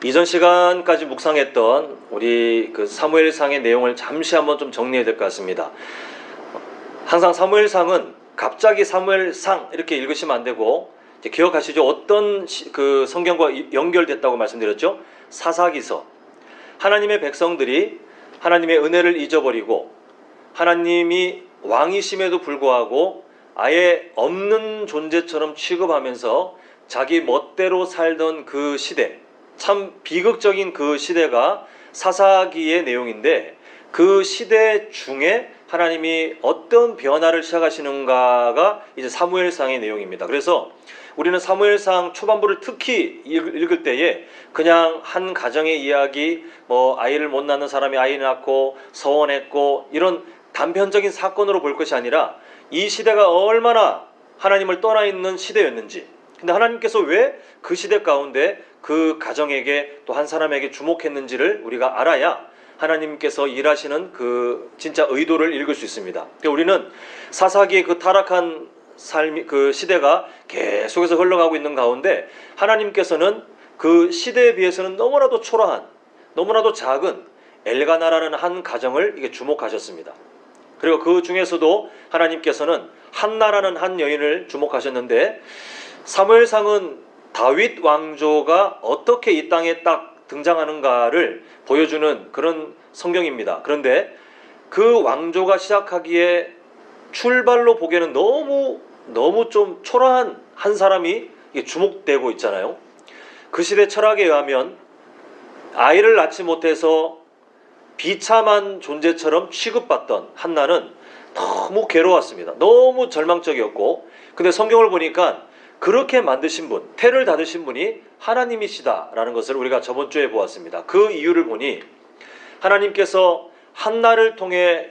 이전 시간까지 묵상했던 우리 그 사무엘상의 내용을 잠시 한번 좀 정리해야 될 것 같습니다. 항상 사무엘상은 갑자기 사무엘상 이렇게 읽으시면 안 되고, 이제 기억하시죠? 어떤 그 성경과 연결됐다고 말씀드렸죠? 사사기서. 하나님의 백성들이 하나님의 은혜를 잊어버리고 하나님이 왕이심에도 불구하고 아예 없는 존재처럼 취급하면서 자기 멋대로 살던 그 시대, 참 비극적인 그 시대가 사사기의 내용인데, 그 시대 중에 하나님이 어떤 변화를 시작하시는가가 이제 사무엘상의 내용입니다. 그래서 우리는 사무엘상 초반부를 특히 읽을 때에 그냥 한 가정의 이야기, 아이를 못 낳는 사람이 아이 낳고 서원했고 이런 단편적인 사건으로 볼 것이 아니라 이 시대가 얼마나 하나님을 떠나 있는 시대였는지, 근데 하나님께서 왜 그 시대 가운데 그 가정에게 또 한 사람에게 주목했는지를 우리가 알아야 하나님께서 일하시는 그 진짜 의도를 읽을 수 있습니다. 우리는 사사기의 그 타락한 삶이, 그 시대가 계속해서 흘러가고 있는 가운데 하나님께서는 그 시대에 비해서는 너무나도 초라한, 너무나도 작은 엘가나라는 한 가정을 이게 주목하셨습니다. 그리고 그 중에서도 하나님께서는 한나라는 한 여인을 주목하셨는데, 사무엘상은 다윗 왕조가 어떻게 이 땅에 딱 등장하는가를 보여주는 그런 성경입니다. 그런데 그 왕조가 시작하기에 출발로 보기에는 너무 좀 초라한 한 사람이 주목되고 있잖아요. 그 시대 철학에 의하면 아이를 낳지 못해서 비참한 존재처럼 취급받던 한나는 너무 괴로웠습니다. 너무 절망적이었고, 근데 성경을 보니까 그렇게 만드신 분, 태를 닫으신 분이 하나님이시다라는 것을 우리가 저번 주에 보았습니다. 그 이유를 보니 하나님께서 한나를 통해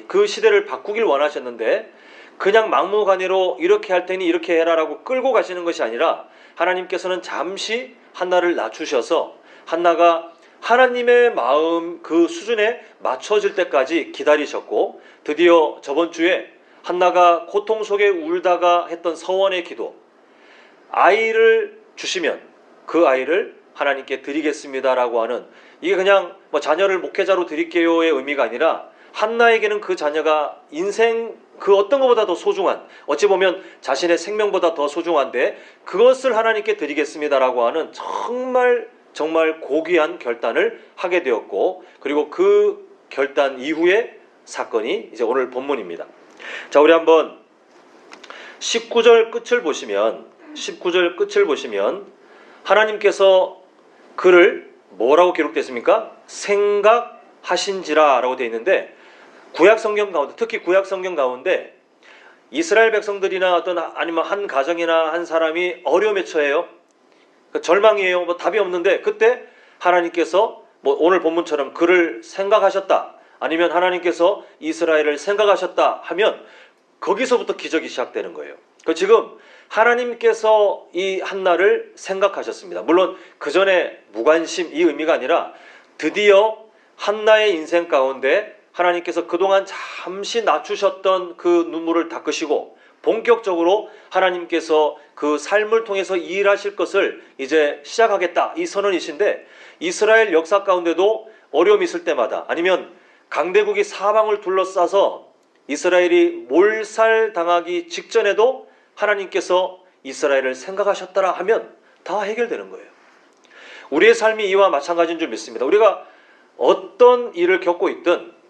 그 시대를 바꾸길 원하셨는데, 그냥 막무가내로 이렇게 할 테니 이렇게 해라라고 끌고 가시는 것이 아니라 하나님께서는 잠시 한나를 낮추셔서 한나가 하나님의 마음 그 수준에 맞춰질 때까지 기다리셨고, 드디어 저번 주에 한나가 고통 속에 울다가 했던 서원의 기도, 아이를 주시면 그 아이를 하나님께 드리겠습니다라고 하는, 이게 그냥 자녀를 목회자로 드릴게요의 의미가 아니라 한나에게는 그 자녀가 인생 그 어떤 것보다 더 소중한, 어찌 보면 자신의 생명보다 더 소중한데 그것을 하나님께 드리겠습니다라고 하는 정말 고귀한 결단을 하게 되었고, 그리고 그 결단 이후의 사건이 이제 오늘 본문입니다. 자, 우리 한번 19절 끝을 보시면 하나님께서 그를 뭐라고 기록됐습니까? 생각하신지라 라고 되어 있는데, 구약 성경 가운데, 특히 구약 성경 가운데 이스라엘 백성들이나 아니면 한 가정이나 한 사람이 어려움에 처해요. 절망이에요. 답이 없는데 그때 하나님께서 오늘 본문처럼 그를 생각하셨다, 아니면 하나님께서 이스라엘을 생각하셨다 하면 거기서부터 기적이 시작되는 거예요. 지금 하나님께서 이 한나를 생각하셨습니다. 물론 그 전에 무관심 이 의미가 아니라 드디어 한나의 인생 가운데 하나님께서 그동안 잠시 낮추셨던 그 눈물을 닦으시고 본격적으로 하나님께서 그 삶을 통해서 일하실 것을 이제 시작하겠다, 이 선언이신데, 이스라엘 역사 가운데도 어려움이 있을 때마다, 아니면 강대국이 사방을 둘러싸서 이스라엘이 몰살당하기 직전에도 하나님께서 이스라엘을 생각하셨더라 하면 다 해결되는 거예요. 우리의 삶이 이와 마찬가지인 줄 믿습니다. 우리가 어떤 일을 겪고 있든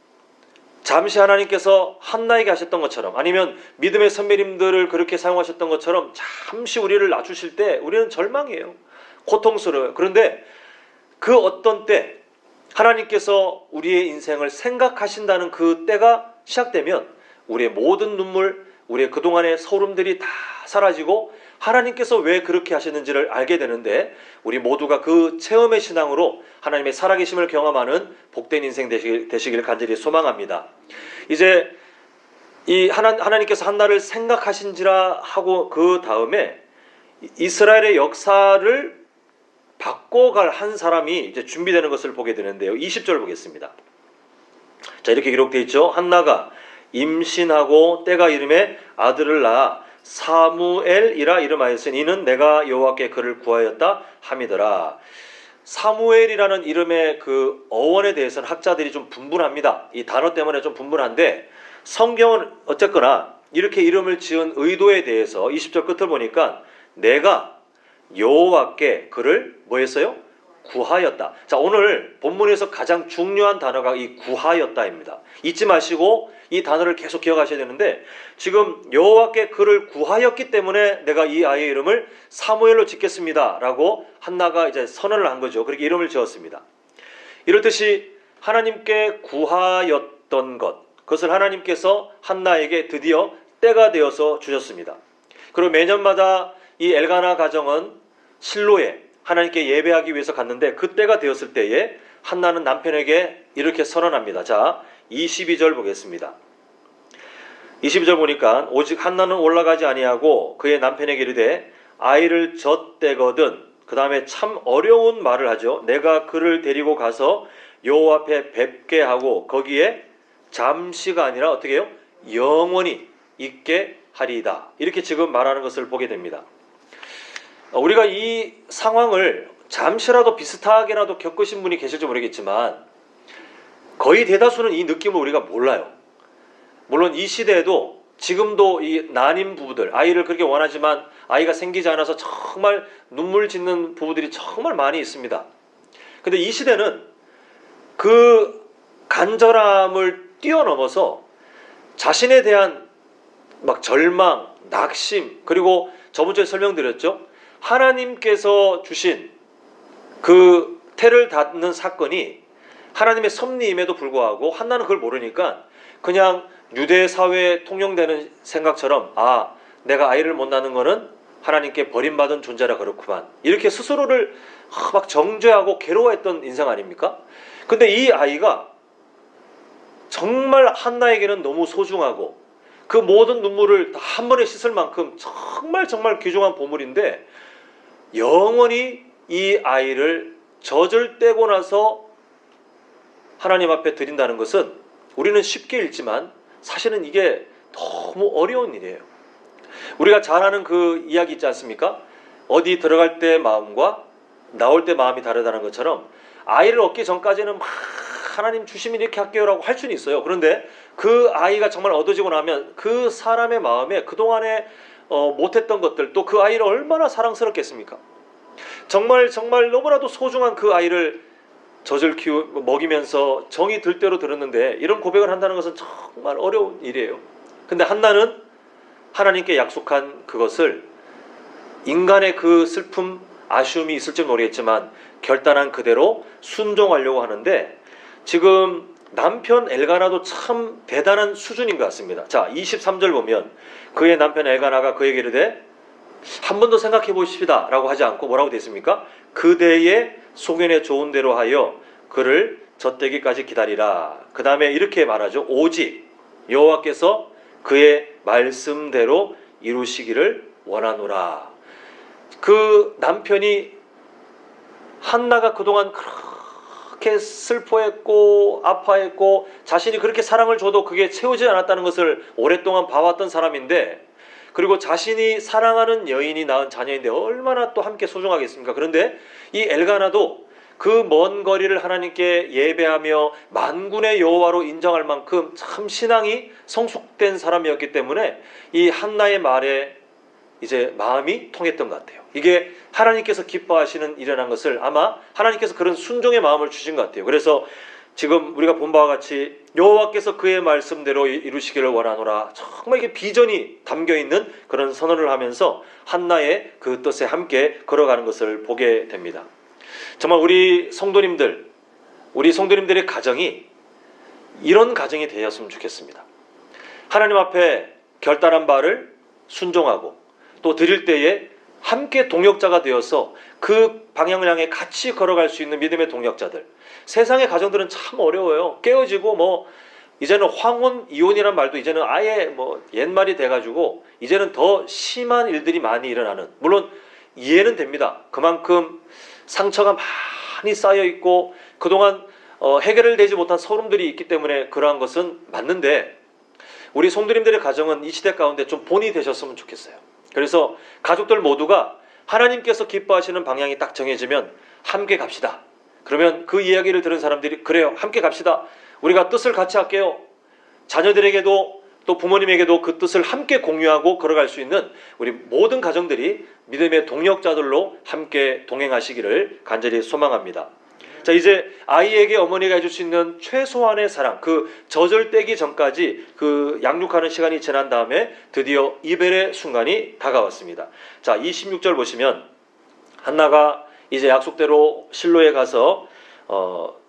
잠시 하나님께서 한나에게 하셨던 것처럼, 아니면 믿음의 선배님들을 그렇게 사용하셨던 것처럼 잠시 우리를 낮추실 때 우리는 절망해요. 고통스러워요. 그런데 그 어떤 때 하나님께서 우리의 인생을 생각하신다는 그 때가 시작되면 우리의 모든 눈물, 우리의 그동안의 서름들이 다 사라지고 하나님께서 왜 그렇게 하셨는지를 알게 되는데, 우리 모두가 그 체험의 신앙으로 하나님의 살아계심을 경험하는 복된 인생 되시길 간절히 소망합니다. 이제 이 하나님께서 한나를 생각하신지라 하고 그 다음에 이스라엘의 역사를 바꿔갈 한 사람이 이제 준비되는 것을 보게 되는데요. 20절 보겠습니다. 자, 이렇게 기록되어 있죠. 한나가 임신하고 때가 이름에 아들을 낳아 사무엘이라 이름하였으니 이는 내가 여호와께 그를 구하였다 함이더라. 사무엘이라는 이름의 그 어원에 대해서는 학자들이 좀 분분합니다. 이 단어 때문에 좀 분분한데 성경은 어쨌거나 이렇게 이름을 지은 의도에 대해서 20절 끝을 보니까 내가 여호와께 그를 뭐 했어요? 구하였다. 자, 오늘 본문에서 가장 중요한 단어가 이 구하였다입니다. 잊지 마시고 이 단어를 계속 기억하셔야 되는데 지금 여호와께 그를 구하였기 때문에 내가 이 아이의 이름을 사무엘로 짓겠습니다 라고 한나가 이제 선언을 한 거죠. 그렇게 이름을 지었습니다. 이렇듯이 하나님께 구하였던 그것을 하나님께서 한나에게 드디어 때가 되어서 주셨습니다. 그리고 매년마다 이 엘가나 가정은 실로에 하나님께 예배하기 위해서 갔는데 그때가 되었을 때에 한나는 남편에게 이렇게 선언합니다. 자, 22절 보겠습니다. 22절 보니까 오직 한나는 올라가지 아니하고 그의 남편에게 이르되 아이를 젖대거든. 그 다음에 참 어려운 말을 하죠. 내가 그를 데리고 가서 여호와 앞에 뵙게 하고 거기에 잠시가 아니라 어떻게 해요? 영원히 있게 하리이다. 이렇게 지금 말하는 것을 보게 됩니다. 우리가 이 상황을 잠시라도 비슷하게라도 겪으신 분이 계실지 모르겠지만 거의 대다수는 이 느낌을 우리가 몰라요. 물론 이 시대에도 지금도 이 난임 부부들, 아이를 그렇게 원하지만 아이가 생기지 않아서 정말 눈물 짓는 부부들이 정말 많이 있습니다. 근데 이 시대는 그 간절함을 뛰어넘어서 자신에 대한 막 절망, 낙심, 그리고 저번 주에 설명드렸죠. 하나님께서 주신 그 태를 닫는 사건이 하나님의 섭리임에도 불구하고 한나는 그걸 모르니까 그냥 유대 사회에 통용되는 생각처럼 아, 내가 아이를 못 낳는 거는 하나님께 버림받은 존재라 그렇구만. 이렇게 스스로를 막 정죄하고 괴로워했던 인생 아닙니까? 근데 이 아이가 정말 한나에게는 너무 소중하고 그 모든 눈물을 다 한 번에 씻을 만큼 정말 귀중한 보물인데 영원히 이 아이를 젖을 떼고 나서 하나님 앞에 드린다는 것은 우리는 쉽게 읽지만 사실은 이게 너무 어려운 일이에요. 우리가 잘 아는 그 이야기 있지 않습니까? 어디 들어갈 때 마음과 나올 때 마음이 다르다는 것처럼 아이를 얻기 전까지는 막 하나님 주시면 이렇게 할게요라고 할 수는 있어요. 그런데 그 아이가 정말 얻어지고 나면 그 사람의 마음에 그동안에 못했던 것들, 또 그 아이를 얼마나 사랑스럽겠습니까? 정말 너무나도 소중한 그 아이를 젖을 먹이면서 정이 들 대로 들었는데 이런 고백을 한다는 것은 정말 어려운 일이에요. 근데 한나는 하나님께 약속한 그것을 인간의 그 슬픔, 아쉬움이 있을지 모르겠지만 결단한 그대로 순종하려고 하는데 지금 남편 엘가나도 참 대단한 수준인 것 같습니다. 자, 23절 보면 그의 남편 엘가나가 그에게 이르되 한 번 더 생각해 보십시다 라고 하지 않고 뭐라고 되어 있습니까? 그대의 소견에 좋은 대로 하여 그를 젖대기까지 기다리라. 그 다음에 이렇게 말하죠. 오직 여호와께서 그의 말씀대로 이루시기를 원하노라. 그 남편이 한나가 그동안 그렇게 슬퍼했고 아파했고 자신이 그렇게 사랑을 줘도 그게 채우지 않았다는 것을 오랫동안 봐왔던 사람인데, 그리고 자신이 사랑하는 여인이 낳은 자녀인데 얼마나 또 함께 소중하겠습니까? 그런데 이 엘가나도 그 먼 거리를 하나님께 예배하며 만군의 여호와로 인정할 만큼 참 신앙이 성숙된 사람이었기 때문에 이 한나의 말에 이제 마음이 통했던 것 같아요. 이게 하나님께서 기뻐하시는 일이라는 것을 아마 하나님께서 그런 순종의 마음을 주신 것 같아요. 그래서 지금 우리가 본 바와 같이 여호와께서 그의 말씀대로 이루시기를 원하노라, 정말 이게 비전이 담겨있는 그런 선언을 하면서 한나의 그 뜻에 함께 걸어가는 것을 보게 됩니다. 정말 우리 성도님들의 가정이 이런 가정이 되었으면 좋겠습니다. 하나님 앞에 결단한 바를 순종하고 또 드릴 때에 함께 동역자가 되어서 그 방향을 향해 같이 걸어갈 수 있는 믿음의 동역자들. 세상의 가정들은 참 어려워요. 깨어지고 이제는 황혼 이혼이란 말도 이제는 아예 옛말이 돼가지고 이제는 더 심한 일들이 많이 일어나는, 물론 이해는 됩니다. 그만큼 상처가 많이 쌓여 있고 그동안 해결을 되지 못한 서름들이 있기 때문에 그러한 것은 맞는데, 우리 성도님들의 가정은 이 시대 가운데 좀 본이 되셨으면 좋겠어요. 그래서 가족들 모두가 하나님께서 기뻐하시는 방향이 딱 정해지면 함께 갑시다. 그러면 그 이야기를 들은 사람들이 그래요, 함께 갑시다. 우리가 뜻을 같이 할게요. 자녀들에게도 또 부모님에게도 그 뜻을 함께 공유하고 걸어갈 수 있는 우리 모든 가정들이 믿음의 동역자들로 함께 동행하시기를 간절히 소망합니다. 자, 이제 아이에게 어머니가 해줄 수 있는 최소한의 사랑, 그 젖을 떼기 전까지 그 양육하는 시간이 지난 다음에 드디어 이별의 순간이 다가왔습니다. 자, 26절 보시면 한나가 이제 약속대로 실로에 가서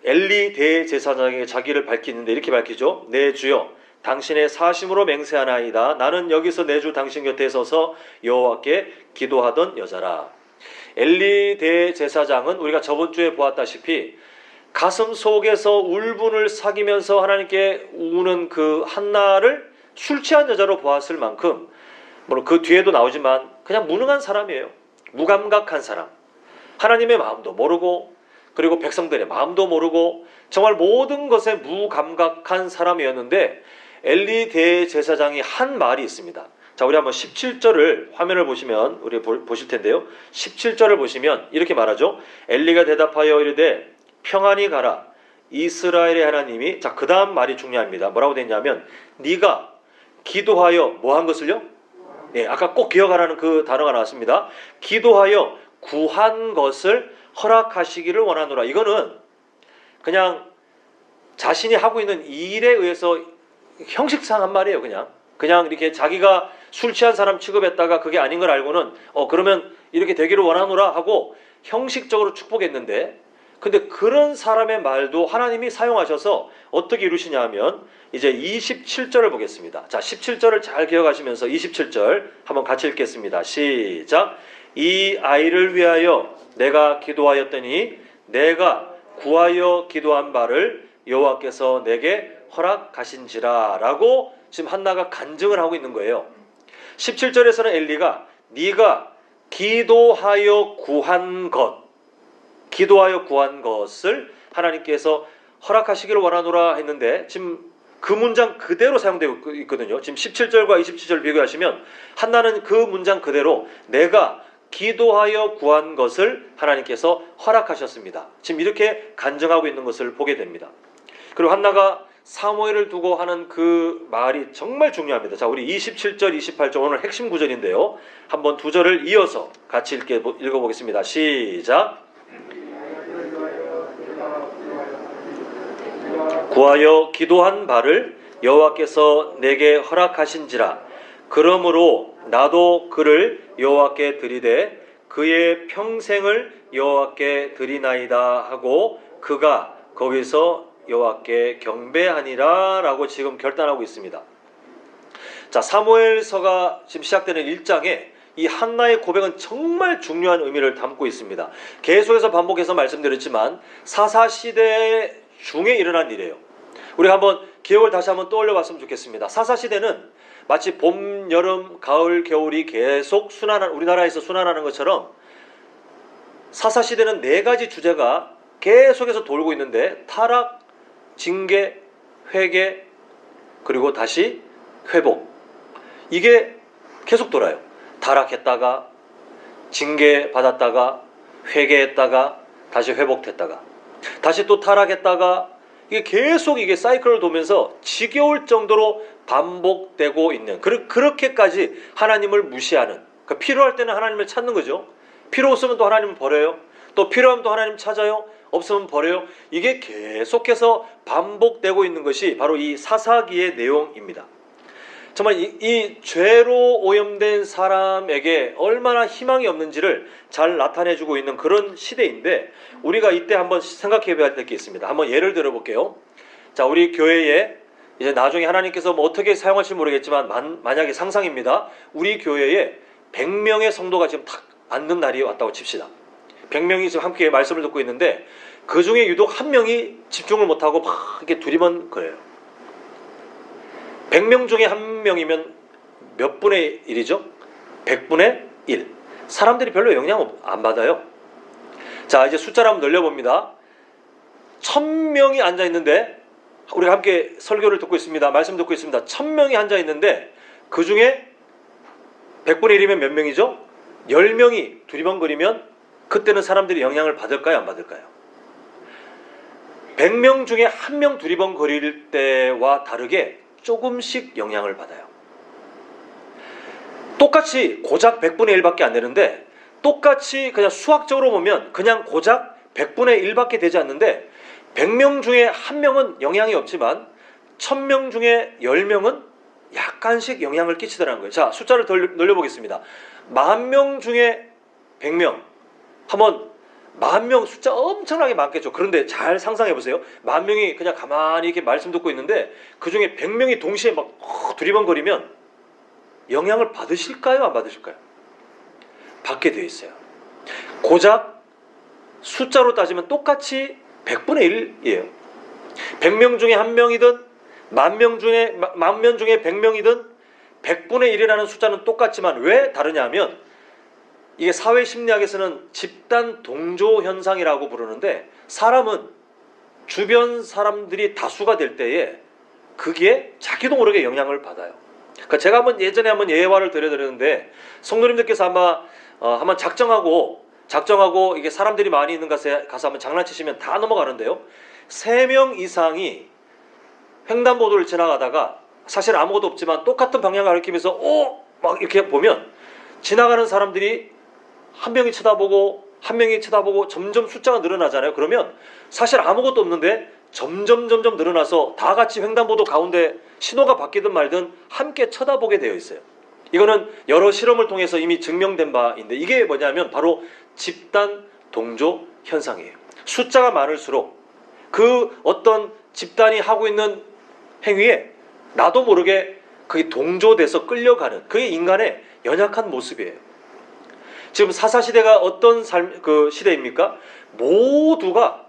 엘리 대제사장에게 자기를 밝히는데 이렇게 밝히죠. 내 주여, 당신의 사심으로 맹세하나이다. 나는 여기서 내 주 당신 곁에 서서 여호와께 기도하던 여자라. 엘리 대제사장은 우리가 저번 주에 보았다시피 가슴 속에서 울분을 삭이면서 하나님께 우는 그 한나를 술 취한 여자로 보았을 만큼, 물론 그 뒤에도 나오지만 그냥 무능한 사람이에요. 무감각한 사람. 하나님의 마음도 모르고 그리고 백성들의 마음도 모르고 정말 모든 것에 무감각한 사람이었는데, 엘리 대제사장이 한 말이 있습니다. 자, 우리 한번 17절을 화면을 보시면 우리 보실 텐데요. 17절을 보시면 이렇게 말하죠. 엘리가 대답하여 이르되 평안히 가라. 이스라엘의 하나님이, 자, 그 다음 말이 중요합니다. 뭐라고 되냐면 네가 기도하여 뭐 한 것을요? 네, 아까 꼭 기억하라는 그 단어가 나왔습니다. 기도하여 구한 것을 허락하시기를 원하노라. 이거는 그냥 자신이 하고 있는 일에 의해서 형식상 한 말이에요. 그냥 이렇게 자기가 술 취한 사람 취급했다가 그게 아닌 걸 알고는 그러면 이렇게 되기를 원하노라 하고 형식적으로 축복했는데, 근데 그런 사람의 말도 하나님이 사용하셔서 어떻게 이루시냐 하면 이제 27절을 보겠습니다. 자, 17절을 잘 기억하시면서 27절 한번 같이 읽겠습니다. 시작. 이 아이를 위하여 내가 기도하였더니 내가 구하여 기도한 바를 여호와께서 내게 허락하신지라 라고 지금 한나가 간증을 하고 있는 거예요. 17절에서는 엘리가 네가 기도하여 구한 것을 하나님께서 허락하시기를 원하노라 했는데, 지금 그 문장 그대로 사용되고 있거든요. 지금 17절과 27절 비교하시면 한나는 그 문장 그대로 내가 기도하여 구한 것을 하나님께서 허락하셨습니다. 지금 이렇게 간증하고 있는 것을 보게 됩니다. 그리고 한나가 사무엘을 두고 하는 그 말이 정말 중요합니다. 자, 우리 27절, 28절 오늘 핵심 구절인데요. 한번 두 절을 이어서 같이 읽어보겠습니다. 시작. 구하여 기도한 바를 여호와께서 내게 허락하신지라. 그러므로 나도 그를 여호와께 드리되 그의 평생을 여호와께 드리나이다 하고 그가 거기서 여호와께 경배하니라 라고 지금 결단하고 있습니다. 자, 사무엘서가 지금 시작되는 1장에 이 한나의 고백은 정말 중요한 의미를 담고 있습니다. 계속해서 반복해서 말씀드렸지만 사사시대 중에 일어난 일이에요. 우리가 한번 기억을 다시 한번 떠올려 봤으면 좋겠습니다. 사사시대는 마치 봄, 여름, 가을, 겨울이 계속 우리나라에서 순환하는 것처럼 사사시대는 4가지 주제가 계속해서 돌고 있는데, 타락, 징계, 회개, 그리고 다시 회복. 이게 계속 돌아요. 타락했다가 징계 받았다가 회개했다가 다시 회복됐다가 다시 또 타락했다가, 이게 계속 이게 사이클을 돌면서 지겨울 정도로 반복되고 있는, 그렇게까지 하나님을 무시하는, 그러니까 필요할 때는 하나님을 찾는 거죠. 필요 없으면 또 하나님을 버려요. 또 필요하면 또 하나님 찾아요. 없으면 버려요. 이게 계속해서 반복되고 있는 것이 바로 이 사사기의 내용입니다. 정말 이 죄로 오염된 사람에게 얼마나 희망이 없는지를 잘 나타내주고 있는 그런 시대인데, 우리가 이때 한번 생각해 봐야 될 게 있습니다. 한번 예를 들어 볼게요. 자, 우리 교회에 이제 나중에 하나님께서 뭐 어떻게 사용할지 모르겠지만 만약에 상상입니다. 우리 교회에 100명의 성도가 지금 딱 앉는 날이 왔다고 칩시다. 100명이 지금 함께 말씀을 듣고 있는데 그 중에 유독 한 명이 집중을 못하고 막 이렇게 두리번 거려요. 100명 중에 한 명이면 몇 분의 1이죠? 100분의 1. 사람들이 별로 영향 안 받아요. 자, 이제 숫자를 한번 늘려봅니다. 1000명이 앉아있는데, 우리가 함께 설교를 듣고 있습니다. 말씀 듣고 있습니다. 1000명이 앉아있는데 그 중에 100분의 1이면 몇 명이죠? 10명이 두리번거리면 그때는 사람들이 영향을 받을까요, 안 받을까요? 100명 중에 1명 두리번거릴 때와 다르게 조금씩 영향을 받아요. 똑같이 고작 100분의 1밖에 안 되는데, 똑같이 그냥 수학적으로 보면 그냥 고작 100분의 1밖에 되지 않는데, 100명 중에 1명은 영향이 없지만 1000명 중에 10명은 약간씩 영향을 끼치더라는 거예요. 자, 숫자를 더 늘려보겠습니다. 10,000명 중에 100명 하면 10,000명 숫자 엄청나게 많겠죠. 그런데 잘 상상해 보세요. 10,000명이 그냥 가만히 이렇게 말씀 듣고 있는데 그 중에 100명이 동시에 막 두리번거리면 영향을 받으실까요, 안 받으실까요? 받게 되어 있어요. 고작 숫자로 따지면 똑같이 100분의 1이에요. 100명 중에 1명이든 10,000명 중에 100명이든 100분의 1이라는 숫자는 똑같지만 왜 다르냐 하면, 이게 사회심리학에서는 집단 동조 현상이라고 부르는데, 사람은 주변 사람들이 다수가 될 때에 그게 자기도 모르게 영향을 받아요. 그러니까 제가 예전에 한번 예화를 드렸는데, 성도님들께서 아마 한번 작정하고 이게 사람들이 많이 있는 곳에 가서 한번 장난치시면 다 넘어가는데요. 3명 이상이 횡단보도를 지나가다가 사실 아무것도 없지만 똑같은 방향을 가리키면서 막 이렇게 보면 지나가는 사람들이 한 명이 쳐다보고 한 명이 쳐다보고 점점 숫자가 늘어나잖아요. 그러면 사실 아무것도 없는데 점점 늘어나서 다 같이 횡단보도 가운데 신호가 바뀌든 말든 함께 쳐다보게 되어 있어요. 이거는 여러 실험을 통해서 이미 증명된 바인데, 이게 뭐냐면 바로 집단 동조 현상이에요. 숫자가 많을수록 그 어떤 집단이 하고 있는 행위에 나도 모르게 그게 동조돼서 끌려가는, 그게 인간의 연약한 모습이에요. 지금 사사시대가 어떤 시대입니까? 모두가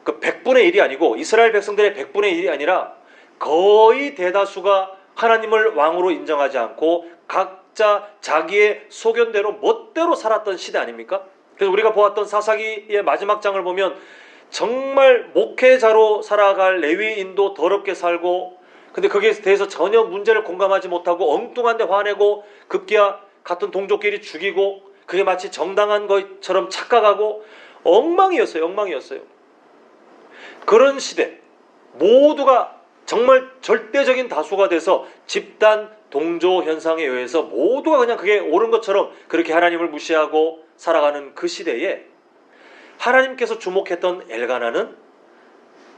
그 100분의 1이 아니고, 이스라엘 백성들의 100분의 1이 아니라 거의 대다수가 하나님을 왕으로 인정하지 않고 각자 자기의 소견대로 멋대로 살았던 시대 아닙니까? 그래서 우리가 보았던 사사기의 마지막 장을 보면 정말 목회자로 살아갈 레위인도 더럽게 살고, 근데 거기에 대해서 전혀 문제를 공감하지 못하고 엉뚱한데 화내고 급기야 같은 동족끼리 죽이고, 그게 마치 정당한 것처럼 착각하고 엉망이었어요. 그런 시대, 모두가 정말 절대적인 다수가 돼서 집단 동조 현상에 의해서 모두가 그냥 그게 옳은 것처럼 그렇게 하나님을 무시하고 살아가는 그 시대에, 하나님께서 주목했던 엘가나는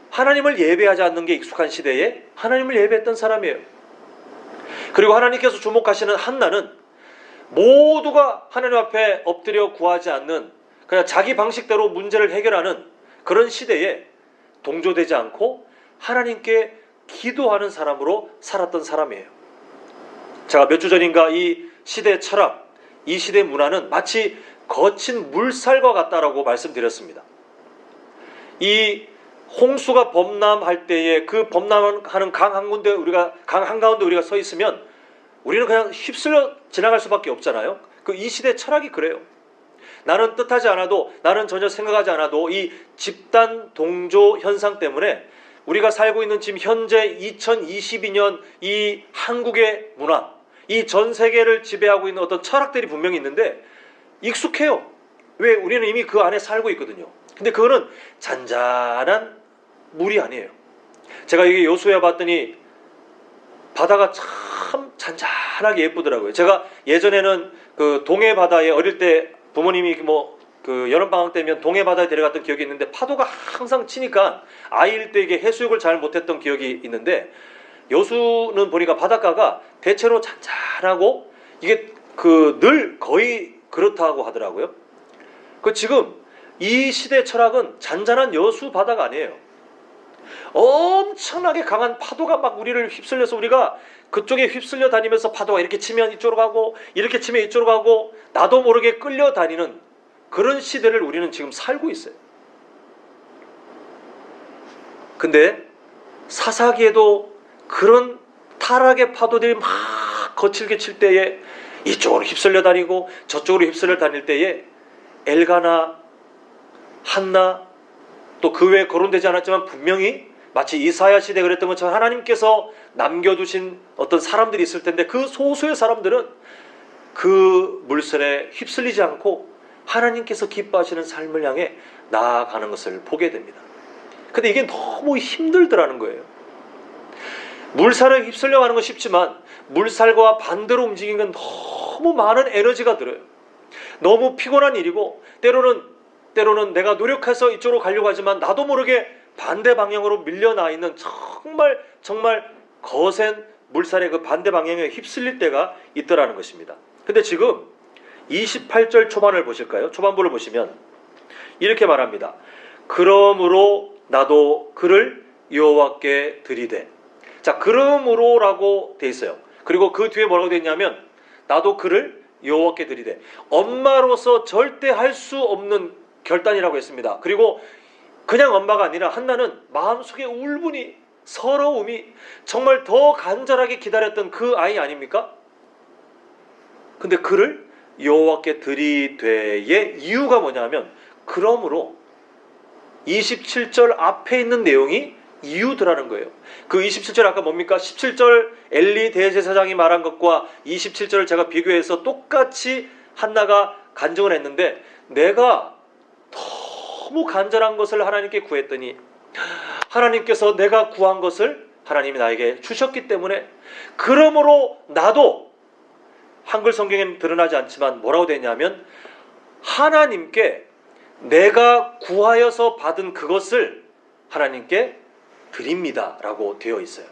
하나님을 예배하지 않는 게 익숙한 시대에 하나님을 예배했던 사람이에요. 그리고 하나님께서 주목하시는 한나는 모두가 하나님 앞에 엎드려 구하지 않는, 그냥 자기 방식대로 문제를 해결하는 그런 시대에 동조되지 않고 하나님께 기도하는 사람으로 살았던 사람이에요. 제가 몇 주 전인가 이 시대의 철학, 이 시대의 문화는 마치 거친 물살과 같다라고 말씀드렸습니다. 이 홍수가 범람할 때에 그 범람하는 강 한가운데 우리가 서 있으면 우리는 그냥 휩쓸려 지나갈 수밖에 없잖아요. 이 시대 철학이 그래요. 나는 뜻하지 않아도, 나는 전혀 생각하지 않아도 이 집단 동조 현상 때문에 우리가 살고 있는 지금 현재 2022년 이 한국의 문화, 이 전 세계를 지배하고 있는 어떤 철학들이 분명히 있는데 익숙해요. 왜? 우리는 이미 그 안에 살고 있거든요. 근데 그거는 잔잔한 물이 아니에요. 제가 이게 여수에 봤더니 바다가 참 잔잔하게 예쁘더라고요. 제가 예전에는 그 동해 바다에 어릴 때 부모님이 그 여름방학 때면 동해 바다에 데려갔던 기억이 있는데, 파도가 항상 치니까 아이일 때 이게 해수욕을 잘 못했던 기억이 있는데, 여수는 보니까 바닷가가 대체로 잔잔하고 이게 늘 거의 그렇다고 하더라고요. 지금 이 시대 철학은 잔잔한 여수 바다가 아니에요. 엄청나게 강한 파도가 막 우리를 휩쓸려서 우리가 그쪽에 휩쓸려 다니면서 파도가 이렇게 치면 이쪽으로 가고 이렇게 치면 이쪽으로 가고 나도 모르게 끌려다니는 그런 시대를 우리는 지금 살고 있어요. 근데 사사기에도 그런 타락의 파도들이 막 거칠게 칠 때에 이쪽으로 휩쓸려 다니고 저쪽으로 휩쓸려 다닐 때에 엘가나, 한나, 또 그 외에 거론되지 않았지만 분명히 마치 이사야 시대에 그랬던 것처럼 하나님께서 남겨두신 어떤 사람들이 있을 텐데, 그 소수의 사람들은 그 물살에 휩쓸리지 않고 하나님께서 기뻐하시는 삶을 향해 나아가는 것을 보게 됩니다. 근데 이게 너무 힘들더라는 거예요. 물살에 휩쓸려 가는 건 쉽지만 물살과 반대로 움직이는 건 너무 많은 에너지가 들어요. 너무 피곤한 일이고 때로는 내가 노력해서 이쪽으로 가려고 하지만 나도 모르게 반대 방향으로 밀려나 있는 정말 거센 물살의 그 반대 방향에 휩쓸릴 때가 있더라는 것입니다. 근데 지금 28절 초반을 보실까요? 초반부를 보시면 이렇게 말합니다. 그러므로 나도 그를 여호와께 드리되. 자, 그러므로라고 돼 있어요. 그리고 그 뒤에 뭐라고 돼 있냐면 나도 그를 여호와께 드리되. 엄마로서 절대 할 수 없는 결단이라고 했습니다. 그리고 그냥 엄마가 아니라 한나는 마음속에 울분이, 서러움이, 정말 더 간절하게 기다렸던 그 아이 아닙니까? 근데 그를 여호와께 드리되의 이유가 뭐냐면 그러므로 27절 앞에 있는 내용이 이유더라는 거예요. 그 27절 아까 뭡니까? 17절 엘리 대제사장이 말한 것과 27절을 제가 비교해서 똑같이 한나가 간증을 했는데 내가 너무 간절한 것을 하나님께 구했더니 하나님께서 내가 구한 것을 하나님이 나에게 주셨기 때문에 그러므로 나도 한글 성경에는 드러나지 않지만 뭐라고 되냐면 하나님께 내가 구하여서 받은 그것을 하나님께 드립니다 라고 되어 있어요.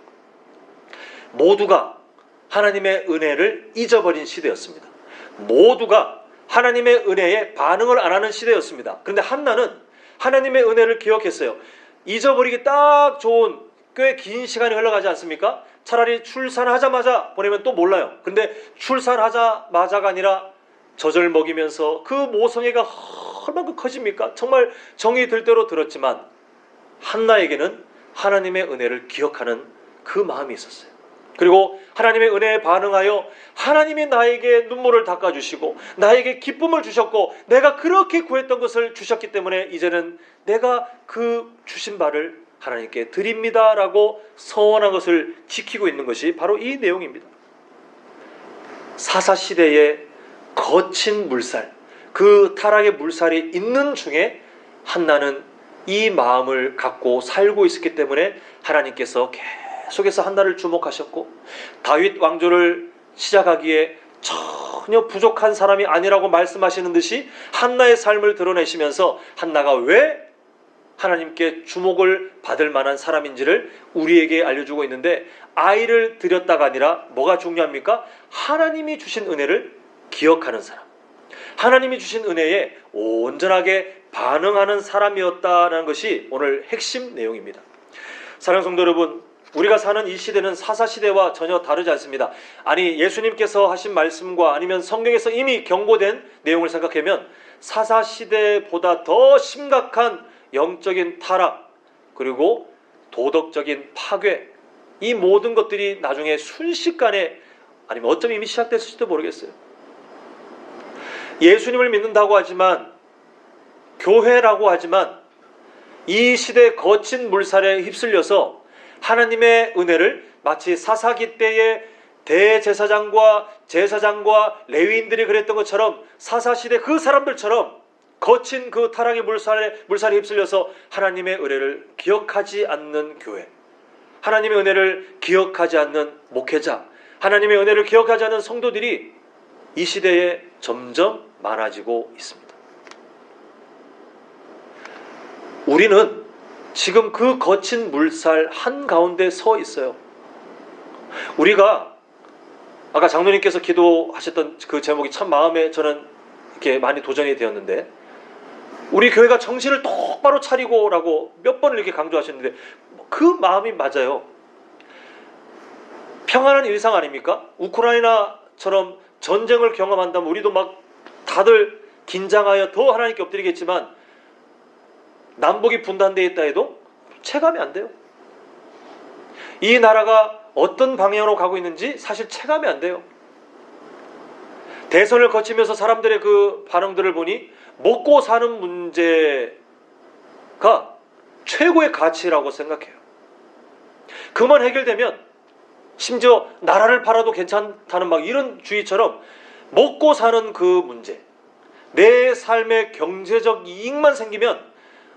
모두가 하나님의 은혜를 잊어버린 시대였습니다. 모두가 하나님의 은혜에 반응을 안 하는 시대였습니다. 그런데 한나는 하나님의 은혜를 기억했어요. 잊어버리기 딱 좋은 꽤 긴 시간이 흘러가지 않습니까? 차라리 출산하자마자 보내면 또 몰라요. 근데 출산하자마자가 아니라 젖을 먹이면서 그 모성애가 얼마큼 커집니까? 정말 정이 들 대로 들었지만 한나에게는 하나님의 은혜를 기억하는 그 마음이 있었어요. 그리고 하나님의 은혜에 반응하여 하나님이 나에게 눈물을 닦아주시고 나에게 기쁨을 주셨고 내가 그렇게 구했던 것을 주셨기 때문에 이제는 내가 그 주신 바를 하나님께 드립니다 라고 서원한 것을 지키고 있는 것이 바로 이 내용입니다. 사사시대의 거친 물살, 그 타락의 물살이 있는 중에 한나는 이 마음을 갖고 살고 있었기 때문에 하나님께서 계속해서 한나를 주목하셨고 다윗 왕조를 시작하기에 전혀 부족한 사람이 아니라고 말씀하시는 듯이 한나의 삶을 드러내시면서 한나가 왜 하나님께 주목을 받을 만한 사람인지를 우리에게 알려주고 있는데 아이를 드렸다가 아니라 뭐가 중요합니까? 하나님이 주신 은혜를 기억하는 사람, 하나님이 주신 은혜에 온전하게 반응하는 사람이었다는 것이 오늘 핵심 내용입니다. 사랑하는 성도 여러분, 우리가 사는 이 시대는 사사시대와 전혀 다르지 않습니다. 아니 예수님께서 하신 말씀과 아니면 성경에서 이미 경고된 내용을 생각하면 사사시대보다 더 심각한 영적인 타락 그리고 도덕적인 파괴, 이 모든 것들이 나중에 순식간에 아니면 어쩌면 이미 시작됐을지도 모르겠어요. 예수님을 믿는다고 하지만 교회라고 하지만 이 시대의 거친 물살에 휩쓸려서 하나님의 은혜를 마치 사사기 때의 대제사장과 제사장과 레위인들이 그랬던 것처럼 사사시대 그 사람들처럼 거친 그 타락의 물살에 휩쓸려서 하나님의 은혜를 기억하지 않는 교회, 하나님의 은혜를 기억하지 않는 목회자, 하나님의 은혜를 기억하지 않는 성도들이 이 시대에 점점 많아지고 있습니다. 우리는 지금 그 거친 물살 한가운데 서 있어요. 우리가 아까 장로님께서 기도하셨던 그 제목이 참 마음에 저는 이렇게 많이 도전이 되었는데 우리 교회가 정신을 똑바로 차리고라고 몇 번을 이렇게 강조하셨는데 그 마음이 맞아요. 평안한 일상 아닙니까? 우크라이나처럼 전쟁을 경험한다면 우리도 막 다들 긴장하여 더 하나님께 엎드리겠지만 남북이 분단되어 있다 해도 체감이 안 돼요. 이 나라가 어떤 방향으로 가고 있는지 사실 체감이 안 돼요. 대선을 거치면서 사람들의 그 반응들을 보니 먹고 사는 문제가 최고의 가치라고 생각해요. 그만 해결되면 심지어 나라를 팔아도 괜찮다는 막 이런 주의처럼 먹고 사는 그 문제, 내 삶의 경제적 이익만 생기면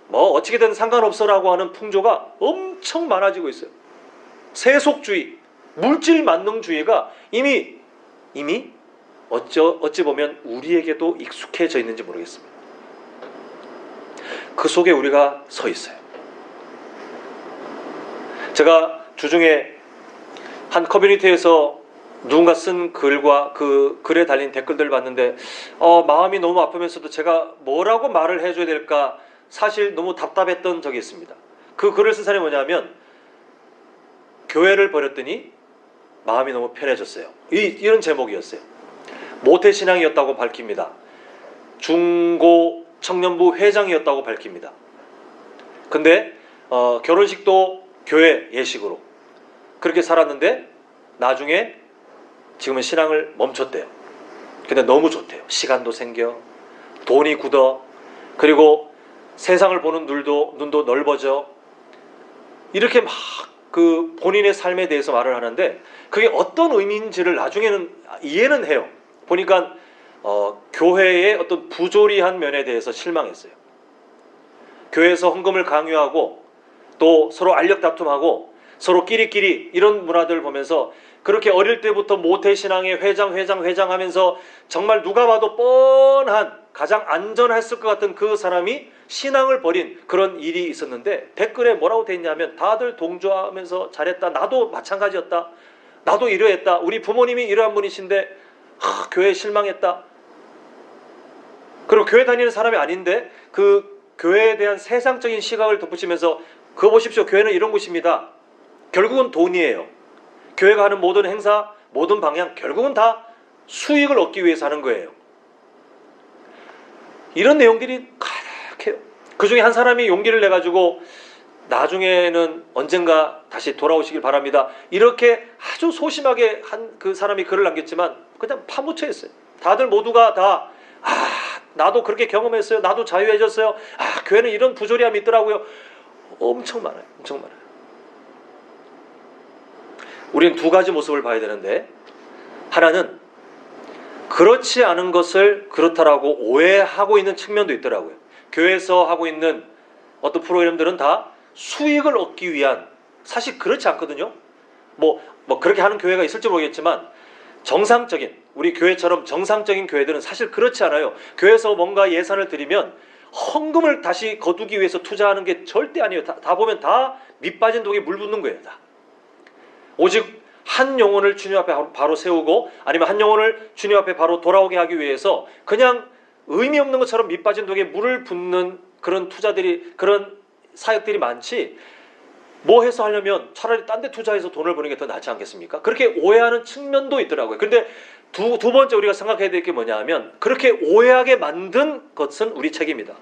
뭐 어떻게든 상관없어라고 하는 풍조가 엄청 많아지고 있어요. 세속주의, 물질 만능주의가 이미 어찌 보면 우리에게도 익숙해져 있는지 모르겠습니다. 그 속에 우리가 서 있어요. 제가 주중에 한 커뮤니티에서 누군가 쓴 글과 그 글에 달린 댓글들을 봤는데 마음이 너무 아프면서도 제가 뭐라고 말을 해줘야 될까 사실 너무 답답했던 적이 있습니다. 그 글을 쓴 사람이 뭐냐면 교회를 버렸더니 마음이 너무 편해졌어요. 이런 제목이었어요. 모태신앙이었다고 밝힙니다. 중고 청년부 회장이었다고 밝힙니다. 근데 결혼식도 교회 예식으로 그렇게 살았는데 나중에 지금은 신앙을 멈췄대요. 근데 너무 좋대요. 시간도 생겨, 돈이 굳어, 그리고 세상을 보는 눈도 넓어져. 이렇게 막 그 본인의 삶에 대해서 말을 하는데 그게 어떤 의미인지를 나중에는 이해는 해요. 보니까 교회의 어떤 부조리한 면에 대해서 실망했어요. 교회에서 헌금을 강요하고 또 서로 알력 다툼하고 서로 끼리끼리 이런 문화들을 보면서 그렇게 어릴 때부터 모태신앙의 회장 하면서 정말 누가 봐도 뻔한 가장 안전했을 것 같은 그 사람이 신앙을 버린 그런 일이 있었는데 댓글에 뭐라고 돼 있냐면 다들 동조하면서 잘했다. 나도 마찬가지였다. 나도 이러했다. 우리 부모님이 이러한 분이신데 교회에 실망했다. 그리고 교회 다니는 사람이 아닌데 그 교회에 대한 세상적인 시각을 덧붙이면서 그거 보십시오. 교회는 이런 곳입니다. 결국은 돈이에요. 교회가 하는 모든 행사, 모든 방향 결국은 다 수익을 얻기 위해서 하는 거예요. 이런 내용들이 가득해요. 그 중에 한 사람이 용기를 내가지고 나중에는 언젠가 다시 돌아오시길 바랍니다. 이렇게 아주 소심하게 한 그 사람이 글을 남겼지만 그냥 파묻혀 있어요. 다들 모두가 다 나도 그렇게 경험했어요. 나도 자유해졌어요. 교회는 이런 부조리함이 있더라고요. 엄청 많아요. 엄청 많아요. 우리는 두 가지 모습을 봐야 되는데 하나는 그렇지 않은 것을 그렇다라고 오해하고 있는 측면도 있더라고요. 교회에서 하고 있는 어떤 프로그램들은 다 수익을 얻기 위한, 사실 그렇지 않거든요. 뭐 그렇게 하는 교회가 있을지 모르겠지만 정상적인, 우리 교회처럼 정상적인 교회들은 사실 그렇지 않아요. 교회에서 뭔가 예산을 드리면 헌금을 다시 거두기 위해서 투자하는 게 절대 아니에요. 다 보면 다 밑빠진 독에 물 붓는 거예요. 다. 오직 한 영혼을 주님 앞에 바로 세우고 아니면 한 영혼을 주님 앞에 바로 돌아오게 하기 위해서 그냥 의미 없는 것처럼 밑빠진 독에 물을 붓는 그런 투자들이, 그런 사역들이 많지, 뭐 해서 하려면 차라리 딴 데 투자해서 돈을 버는 게 더 낫지 않겠습니까? 그렇게 오해하는 측면도 있더라고요. 근데 두 번째 우리가 생각해야 될 게 뭐냐 하면 그렇게 오해하게 만든 것은 우리 책임이다.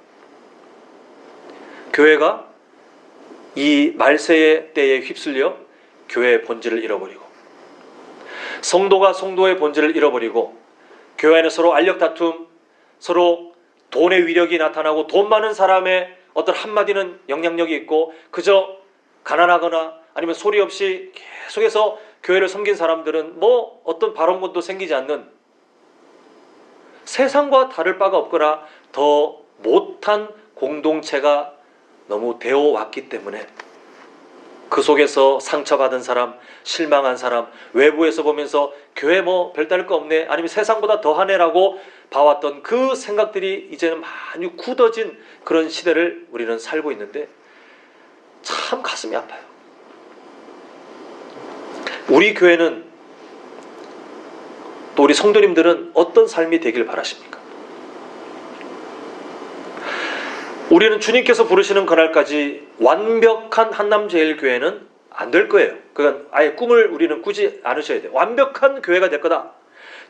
교회가 이 말세의 때에 휩쓸려 교회의 본질을 잃어버리고 성도가 성도의 본질을 잃어버리고 교회 안에 서로 알력 다툼, 서로 돈의 위력이 나타나고 돈 많은 사람의 어떤 한마디는 영향력이 있고 그저 가난하거나 아니면 소리 없이 계속해서 교회를 섬긴 사람들은 뭐 어떤 발언권도 생기지 않는, 세상과 다를 바가 없거나 더 못한 공동체가 너무 되어 왔기 때문에 그 속에서 상처받은 사람, 실망한 사람, 외부에서 보면서 교회 뭐 별다를 거 없네, 아니면 세상보다 더하네라고 봐왔던 그 생각들이 이제는 많이 굳어진 그런 시대를 우리는 살고 있는데 참 가슴이 아파요. 우리 교회는, 또 우리 성도님들은 어떤 삶이 되길 바라십니까? 우리는 주님께서 부르시는 그날까지 완벽한 한남제일교회는 안 될 거예요. 그건 아예 꿈을 우리는 꾸지 않으셔야 돼요. 완벽한 교회가 될 거다.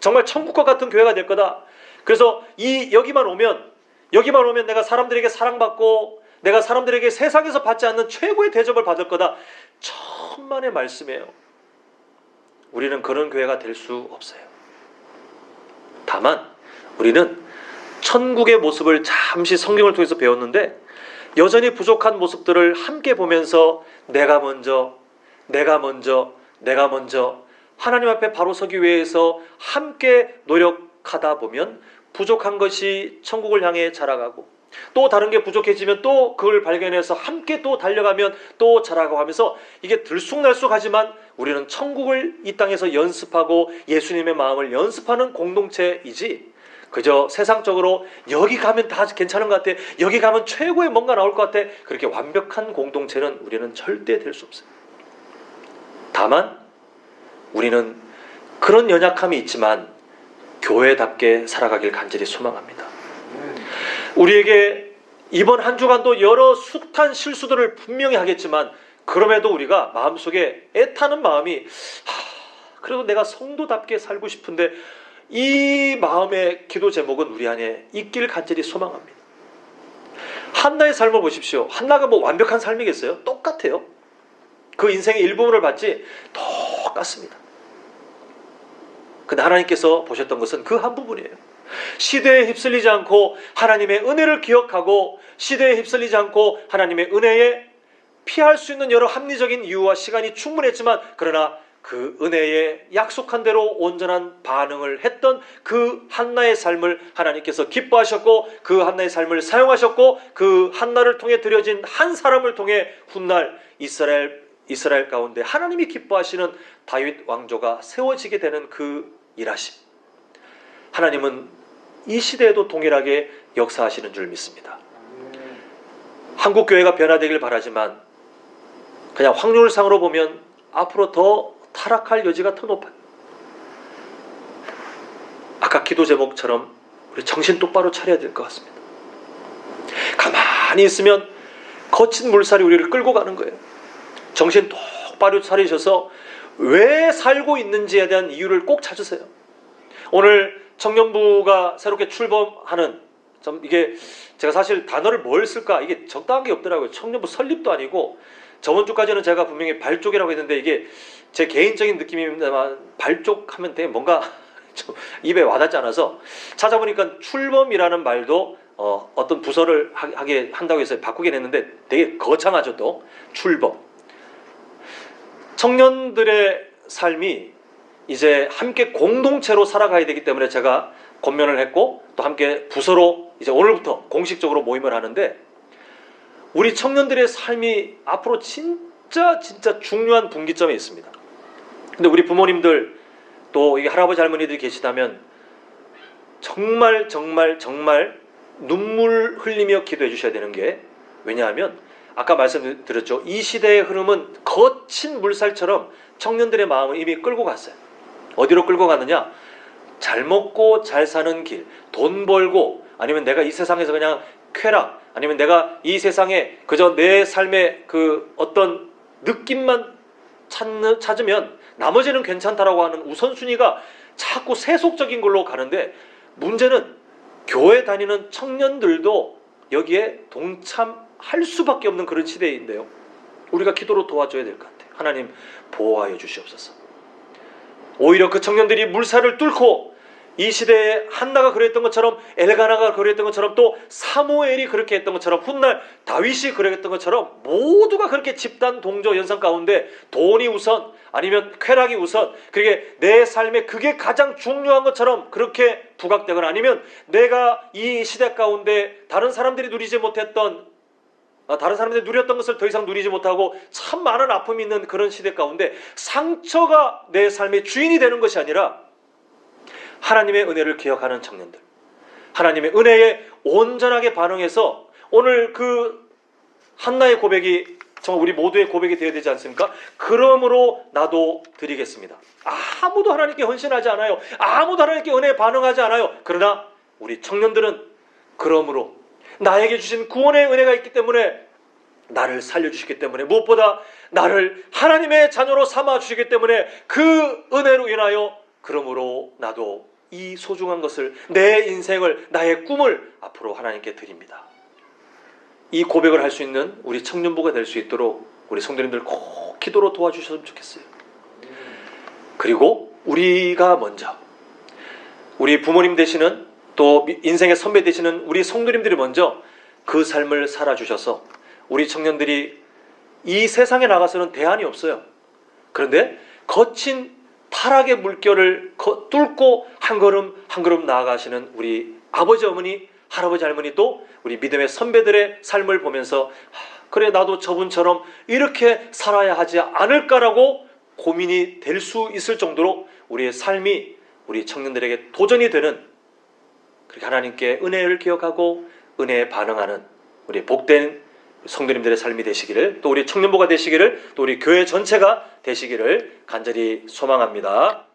정말 천국과 같은 교회가 될 거다. 그래서 여기만 오면 내가 사람들에게 사랑받고 내가 사람들에게 세상에서 받지 않는 최고의 대접을 받을 거다. 천만의 말씀이에요. 우리는 그런 교회가 될 수 없어요. 다만 우리는 천국의 모습을 잠시 성경을 통해서 배웠는데 여전히 부족한 모습들을 함께 보면서 내가 먼저 하나님 앞에 바로 서기 위해서 함께 노력하다 보면 부족한 것이 천국을 향해 자라가고, 또 다른 게 부족해지면 또 그걸 발견해서 함께 또 달려가면 또 자라고 하면서, 이게 들쑥날쑥하지만 우리는 천국을 이 땅에서 연습하고 예수님의 마음을 연습하는 공동체이지, 그저 세상적으로 여기 가면 다 괜찮은 것 같아, 여기 가면 최고의 뭔가 나올 것 같아, 그렇게 완벽한 공동체는 우리는 절대 될 수 없어요. 다만 우리는 그런 연약함이 있지만 교회답게 살아가길 간절히 소망합니다. 우리에게 이번 한 주간도 여러 숱한 실수들을 분명히 하겠지만, 그럼에도 우리가 마음속에 애타는 마음이, 그래도 내가 성도답게 살고 싶은데, 이 마음의 기도 제목은 우리 안에 있길 간절히 소망합니다. 한나의 삶을 보십시오. 한나가 뭐 완벽한 삶이겠어요? 똑같아요. 그 인생의 일부분을 봤지 똑같습니다. 근데 하나님께서 보셨던 것은 그 한 부분이에요. 시대에 휩쓸리지 않고 하나님의 은혜를 기억하고, 시대에 휩쓸리지 않고 하나님의 은혜에 피할 수 있는 여러 합리적인 이유와 시간이 충분했지만, 그러나 그 은혜에 약속한 대로 온전한 반응을 했던 그 한나의 삶을 하나님께서 기뻐하셨고, 그 한나의 삶을 사용하셨고, 그 한나를 통해 드려진 한 사람을 통해 훗날 이스라엘 가운데 하나님이 기뻐하시는 다윗 왕조가 세워지게 되는 그 일하심, 하나님은 이 시대에도 동일하게 역사하시는 줄 믿습니다. 한국교회가 변화되길 바라지만, 그냥 확률상으로 보면 앞으로 더 타락할 여지가 더 높아요. 아까 기도 제목처럼 우리 정신 똑바로 차려야 될 것 같습니다. 가만히 있으면 거친 물살이 우리를 끌고 가는 거예요. 정신 똑바로 차리셔서 왜 살고 있는지에 대한 이유를 꼭 찾으세요. 오늘 청년부가 새롭게 출범하는, 이게 제가 사실 단어를 뭘 쓸까, 이게 적당한 게 없더라고요. 청년부 설립도 아니고, 저번 주까지는 제가 분명히 발족이라고 했는데, 이게 제 개인적인 느낌입니다만 발족하면 되게 뭔가 좀 입에 와닿지 않아서 찾아보니까 출범이라는 말도 어떤 부서를 하게 한다고 해서 바꾸긴 했는데 되게 거창하죠. 또 출범. 청년들의 삶이 이제 함께 공동체로 살아가야 되기 때문에 제가 권면을 했고, 또 함께 부서로 이제 오늘부터 공식적으로 모임을 하는데, 우리 청년들의 삶이 앞으로 진짜 중요한 분기점에 있습니다. 근데 우리 부모님들, 또 이게 할아버지 할머니들이 계시다면 정말 눈물 흘리며 기도해 주셔야 되는 게, 왜냐하면 아까 말씀드렸죠. 이 시대의 흐름은 거친 물살처럼 청년들의 마음을 이미 끌고 갔어요. 어디로 끌고 갔느냐? 잘 먹고 잘 사는 길, 돈 벌고, 아니면 내가 이 세상에서 그냥 쾌락, 아니면 내가 이 세상에 그저 내 삶의 그 어떤 느낌만 찾으면 나머지는 괜찮다라고 하는 우선순위가 자꾸 세속적인 걸로 가는데, 문제는 교회 다니는 청년들도 여기에 동참할 수밖에 없는 그런 시대인데요. 우리가 기도로 도와줘야 될 것 같아요. 하나님 보호하여 주시옵소서. 오히려 그 청년들이 물살을 뚫고, 이 시대에 한나가 그랬던 것처럼, 엘가나가 그랬던 것처럼, 또 사무엘이 그렇게 했던 것처럼, 훗날 다윗이 그랬던 것처럼, 모두가 그렇게 집단 동조 현상 가운데 돈이 우선, 아니면 쾌락이 우선, 그게 내 삶에 그게 가장 중요한 것처럼 그렇게 부각되거나, 아니면 내가 이 시대 가운데 다른 사람들이 누리지 못했던, 다른 사람들이 누렸던 것을 더 이상 누리지 못하고 참 많은 아픔이 있는 그런 시대 가운데 상처가 내 삶의 주인이 되는 것이 아니라, 하나님의 은혜를 기억하는 청년들, 하나님의 은혜에 온전하게 반응해서, 오늘 그 한나의 고백이 정말 우리 모두의 고백이 되어야 되지 않습니까? 그러므로 나도 드리겠습니다. 아무도 하나님께 헌신하지 않아요. 아무도 하나님께 은혜에 반응하지 않아요. 그러나 우리 청년들은 그러므로 나에게 주신 구원의 은혜가 있기 때문에, 나를 살려주시기 때문에, 무엇보다 나를 하나님의 자녀로 삼아주시기 때문에, 그 은혜로 인하여 그러므로 나도 이 소중한 것을, 내 인생을, 나의 꿈을 앞으로 하나님께 드립니다. 이 고백을 할 수 있는 우리 청년부가 될 수 있도록 우리 성도님들 꼭 기도로 도와주셨으면 좋겠어요. 그리고 우리가 먼저, 우리 부모님 되시는, 또 인생의 선배 되시는 우리 성도님들이 먼저 그 삶을 살아주셔서, 우리 청년들이 이 세상에 나가서는 대안이 없어요. 그런데 거친 타락의 물결을 뚫고 한 걸음 한 걸음 나아가시는 우리 아버지, 어머니, 할아버지, 할머니도 우리 믿음의 선배들의 삶을 보면서 그래 나도 저분처럼 이렇게 살아야 하지 않을까라고 고민이 될 수 있을 정도로 우리의 삶이 우리 청년들에게 도전이 되는, 그렇게 하나님께 은혜를 기억하고 은혜에 반응하는 우리 복된 성도님들의 삶이 되시기를, 또 우리 청년부가 되시기를, 또 우리 교회 전체가 되시기를 간절히 소망합니다.